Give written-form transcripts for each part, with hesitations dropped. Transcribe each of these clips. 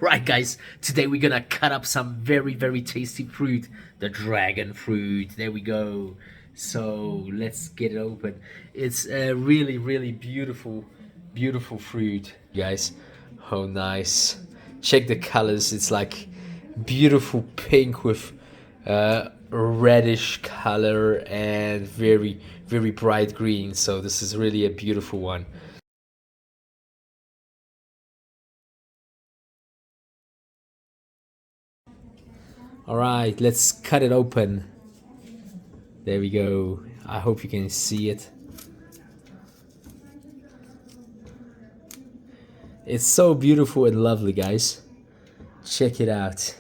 Alright guys, today we're gonna cut up some very tasty fruit. The dragon fruit, there we go. So let's get it open. It's a really beautiful fruit, guys. Oh nice. Check the colors, it's like beautiful pink with reddish color and very bright green. So this is really a beautiful one. All right, let's cut it open. There we go. I hope you can see it. It's so beautiful and lovely, guys. Check it out.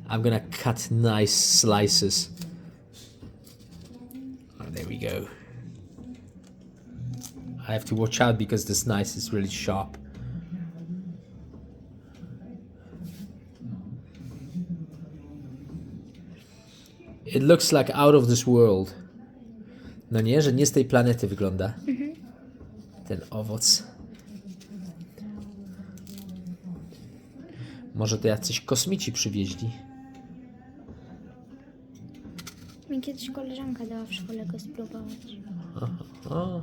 I'm gonna cut nice slices. Oh, there we go. I have to watch out because this knife is really sharp. It looks like out of this world. No nie, że nie z tej planety wygląda. Ten owoc. Może to jacyś kosmici przywieźli. Mi kiedyś koleżanka dała w szkole go spróbować. Aha.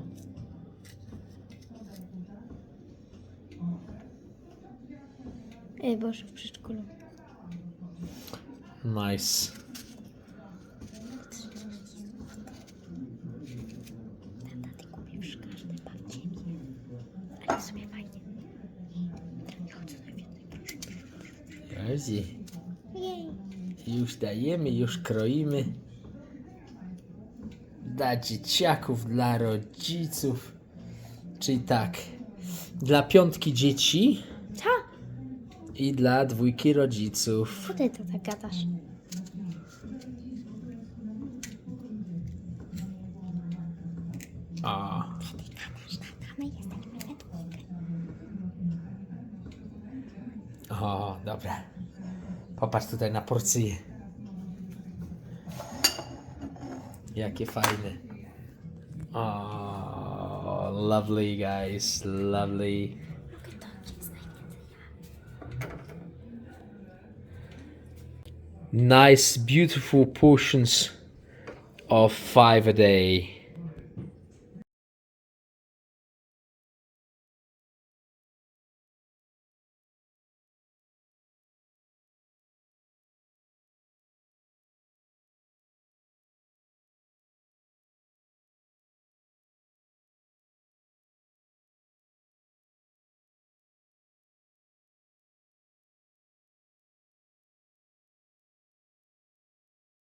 Boże, w przedszkolu. Nice. Tata, ty kupisz każde babcie, ale sobie fajnie. Chodź tutaj więcej, proszę. Razie. Jej. Już dajemy, już kroimy. Dla dzieciaków, dla rodziców. Czyli tak, dla 5 dzieci Co? i dla 2 rodziców. Co ty to tak gadasz? O. My jesteśmy we dwójkę. O, dobra. Popatrz tutaj na porcje. Jakie fajne. O, lovely guys, lovely. Nice, beautiful portions of 5 a day.